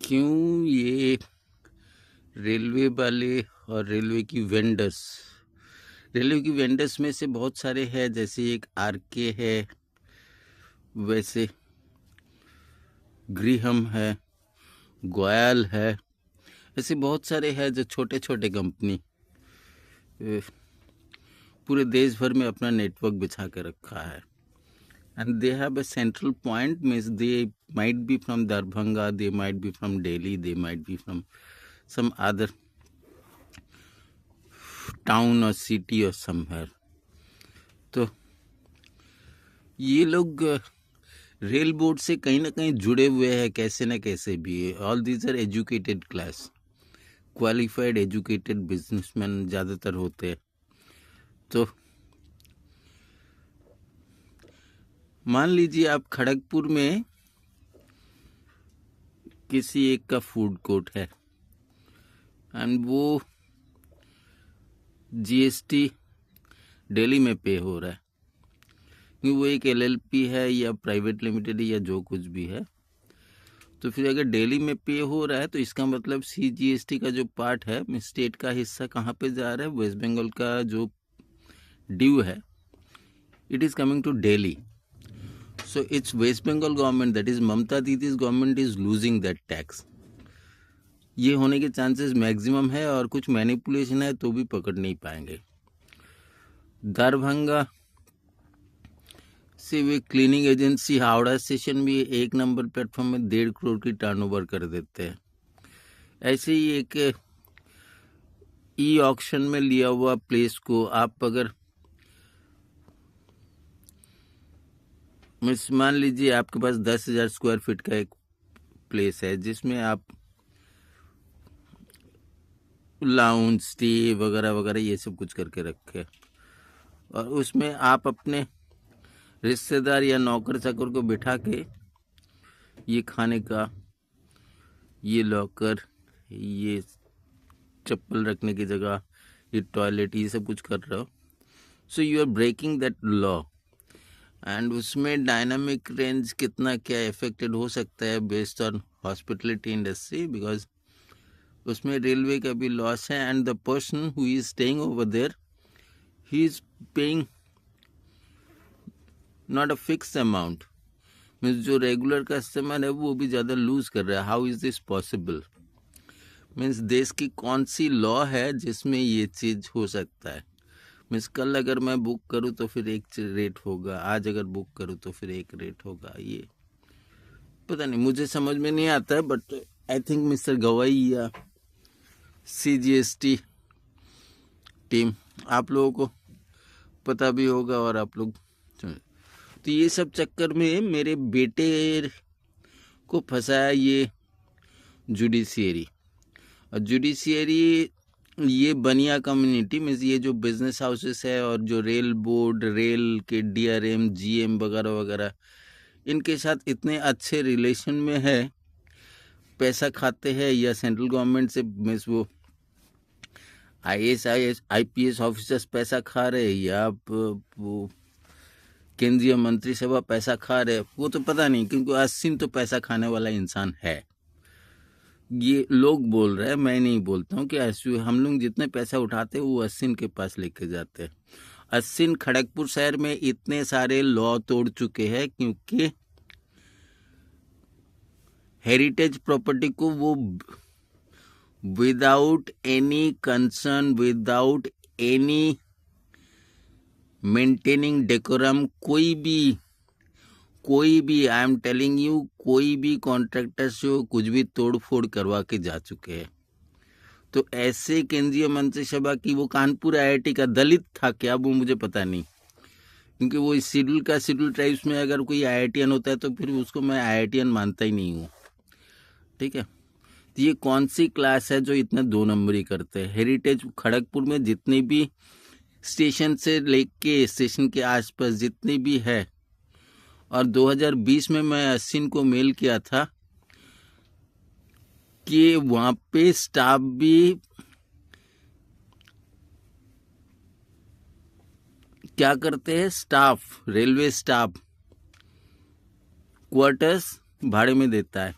क्यों ये रेलवे वाले और रेलवे की वेंडर्स में से बहुत सारे हैं, जैसे एक आरके है, वैसे गृहम है, गोयल है, ऐसे बहुत सारे हैं जो छोटे छोटे कंपनी पूरे देश भर में अपना नेटवर्क बिछा के रखा है. And they have a central point, means they might be from Darbhanga, they might be from Delhi, they might be from some other town or city or somewhere. तो ये लोग रेल बोर्ड से कहीं ना कहीं जुड़े हुए हैं, कैसे न कैसे भी. All these are educated class, qualified educated businessman ज़्यादातर होते हैं. तो मान लीजिए आप खड़गपुर में किसी एक का फूड कोर्ट है एंड वो जीएसटी दिल्ली में पे हो रहा है, क्योंकि वो एक एलएलपी है या प्राइवेट लिमिटेड या जो कुछ भी है. तो फिर अगर दिल्ली में पे हो रहा है तो इसका मतलब सीजीएसटी का जो पार्ट है, स्टेट का हिस्सा कहाँ पे जा रहा है, वेस्ट बंगाल का जो ड्यू है, it is coming to Delhi. So it's West Bengal government, that is Mamata Didi's government is losing that tax. ये होने के चांसेस मैक्सिमम है, और कुछ मैनिपुलेशन है तो भी पकड़ नहीं पाएंगे. दरभंगा से वे क्लीनिंग एजेंसी हावड़ा स्टेशन भी 1 नंबर प्लेटफॉर्म में 1.5 करोड़ की टर्नओवर कर देते हैं. ऐसे ही एक ई ऑक्शन में लिया हुआ प्लेस को आप अगर मान लीजिए आपके पास 10,000 स्क्वायर फीट का एक प्लेस है जिसमें आप लाउंज, स्टे वगैरह वगैरह ये सब कुछ करके रखे, और उसमें आप अपने रिश्तेदार या नौकर चाकर को बिठा के ये खाने का, ये लॉकर, ये चप्पल रखने की जगह, ये टॉयलेट, ये सब कुछ कर रहे हो. So you are breaking that law. And उसमें डायनामिक रेंज कितना क्या इफेक्टेड हो सकता है based on hospitality industry, because उसमें रेलवे का भी लॉस है. And the person who is staying over there, he is paying not a fix amount, means जो रेगुलर कस्टमर है वो भी ज़्यादा लूज कर रहा है. How is this possible? Means देश की कौन सी लॉ है जिसमें ये चीज़ हो सकता है? मीन्स कल अगर मैं बुक करूँ तो फिर एक रेट होगा, आज अगर बुक करूँ तो फिर एक रेट होगा. ये पता नहीं, मुझे समझ में नहीं आता है. बट आई थिंक मिस्टर गवाई या सीजीएसटी टीम, आप लोगों को पता भी होगा और आप लोग. तो ये सब चक्कर में मेरे बेटे को फंसाया ये जुडिशियरी. और जुडिशियरी ये बनिया कम्युनिटी मीन्स ये जो बिजनेस हाउसेस है और जो रेल बोर्ड, रेल के डीआरएम, जीएम वगैरह वगैरह, इनके साथ इतने अच्छे रिलेशन में है, पैसा खाते हैं या सेंट्रल गवर्नमेंट से, मीन्स वो आईपीएस ऑफिसर्स पैसा खा रहे या वो केंद्रीय मंत्रिसभा पैसा खा रहे, वो तो पता नहीं, क्योंकि अश्विन तो पैसा खाने वाला इंसान है. ये लोग बोल रहे हैं, मैं नहीं बोलता हूँ कि अश्विन, हम लोग जितने पैसा उठाते हैं वो अश्विन के पास लेके जाते हैं. अश्विन खड़गपुर शहर में इतने सारे लॉ तोड़ चुके हैं क्योंकि हेरिटेज प्रॉपर्टी को वो without any concern, without any maintaining decorum, कोई भी आई एम टेलिंग यू, कोई भी कॉन्ट्रैक्टर से कुछ भी तोड़ फोड़ करवा के जा चुके हैं. तो ऐसे केंद्रीय मंत्रिसभा की, वो कानपुर आईआईटी का दलित था क्या, वो मुझे पता नहीं, क्योंकि वो इस शेड्यूल ट्राइब्स में अगर कोई आईआईटीएन होता है तो फिर उसको मैं आईआईटीएन मानता ही नहीं हूँ. ठीक है, तो ये कौन सी क्लास है जो इतना 2 नंबरी करते हैं? हेरिटेज खड़गपुर में जितने भी स्टेशन से लेके स्टेशन के आसपास जितने भी है, और 2020 में मैं अश्विन को मेल किया था कि वहाँ पे स्टाफ भी क्या करते हैं, स्टाफ, रेलवे स्टाफ क्वार्टर्स भाड़े में देता है.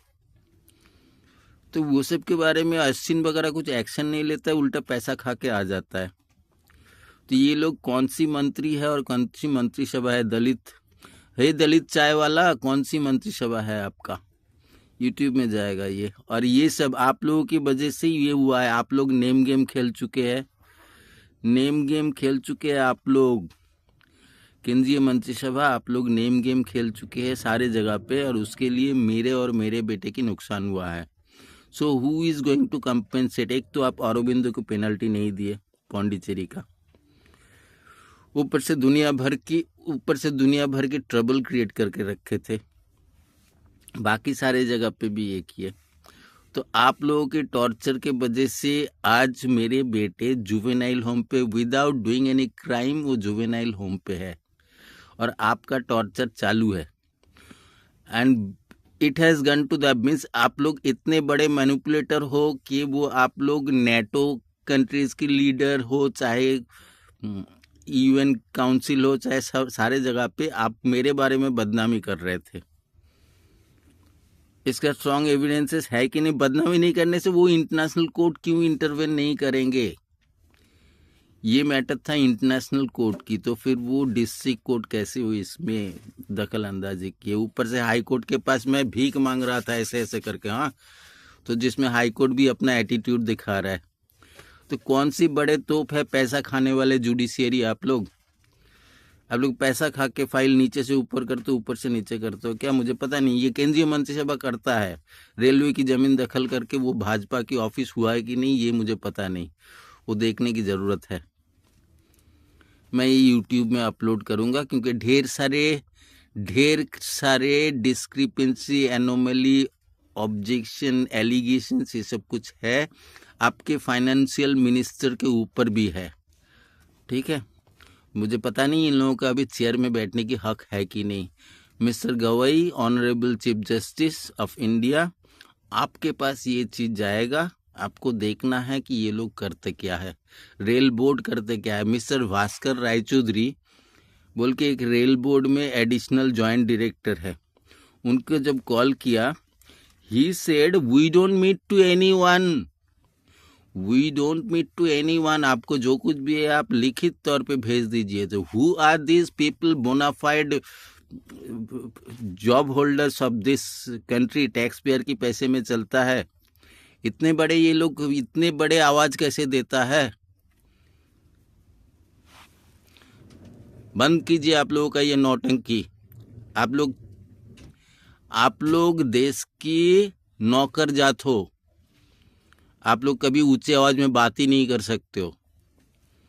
तो वो सब के बारे में अश्विन वगैरह कुछ एक्शन नहीं लेता है, उल्टा पैसा खा के आ जाता है। तो ये लोग कौन सी मंत्री है और कौन सी मंत्रिसभा है? दलित है, दलित चाय वाला कौन सी मंत्रिसभा है आपका? यूट्यूब में जाएगा ये। और ये सब आप लोगों की वजह से ये हुआ है। आप लोग नेम गेम खेल चुके हैं, नेम गेम खेल चुके हैं आप लोग। केंद्रीय मंत्रिसभा आप लोग नेम गेम खेल चुके हैं सारे जगह पे, और उसके लिए मेरे और मेरे बेटे की नुकसान हुआ है। So who is going to compensate? एक तो आप अरविंदो को पेनल्टी नहीं दिए पौंडीचेरी का, ऊपर से दुनिया भर की ट्रबल क्रिएट करके रखे थे। बाकी सारे जगह पे भी एक ही है। तो आप लोगों के टॉर्चर के वजह से आज मेरे बेटे जुवेनाइल होम पे, विदाउट डूइंग एनी क्राइम, वो जुवेनाइल होम पे है और आपका टॉर्चर चालू है। And it has gone to the means, आप लोग इतने बड़े मैनिपुलेटर हो कि वो आप लोग नेटो कंट्रीज की लीडर हो, चाहे यूएन काउंसिल हो, चाहे सब सारे जगह पे आप मेरे बारे में बदनामी कर रहे थे। इसका स्ट्रॉन्ग एविडेंसेस है कि नहीं? बदनामी नहीं करने से वो इंटरनेशनल कोर्ट क्यों इंटरवेन नहीं करेंगे? ये मैटर था इंटरनेशनल कोर्ट की, तो फिर वो डिस्ट्रिक्ट कोर्ट कैसे हुई इसमें दखल अंदाजी की? ऊपर से हाई कोर्ट के पास मैं भीख मांग रहा था ऐसे ऐसे करके, हाँ, तो जिसमें हाई कोर्ट भी अपना एटीट्यूड दिखा रहा है। तो कौन सी बड़े तोप है पैसा खाने वाले जुडिशियरी? आप लोग पैसा खा के फाइल नीचे से ऊपर करते हो, ऊपर से नीचे करते हो क्या? मुझे पता नहीं। ये केंद्रीय मंत्रिसभा करता है, रेलवे की जमीन दखल करके वो भाजपा की ऑफिस हुआ है कि नहीं ये मुझे पता नहीं, वो देखने की ज़रूरत है। मैं ये यूट्यूब में अपलोड करूँगा क्योंकि ढेर सारे डिस्क्रिपेंसी, एनोमली, ऑब्जेक्शन, एलिगेशन, ये सब कुछ है। आपके फाइनेंशियल मिनिस्टर के ऊपर भी है, ठीक है? मुझे पता नहीं इन लोगों का अभी चेयर में बैठने की हक है कि नहीं। Mister Gavai, honourable chief justice of India, आपके पास ये चीज़ जाएगा। आपको देखना है कि ये लोग करते क्या है, रेल बोर्ड करते क्या है। मिस्टर भास्कर रायचौधरी बोल के एक रेल बोर्ड में एडिशनल जॉइंट डायरेक्टर है, उनको जब कॉल किया, he said we don't meet to anyone, आपको जो कुछ भी है आप लिखित तौर पे भेज दीजिए। तो who are this people? Bona fide job holders of this country, taxpayer की पैसे में चलता है। इतने बड़े ये लोग इतने बड़े आवाज कैसे देता है? बंद कीजिए आप लोगों का ये नौटंकी। आप लोग देश की नौकर जात हो, आप लोग कभी ऊंचे आवाज में बात ही नहीं कर सकते हो।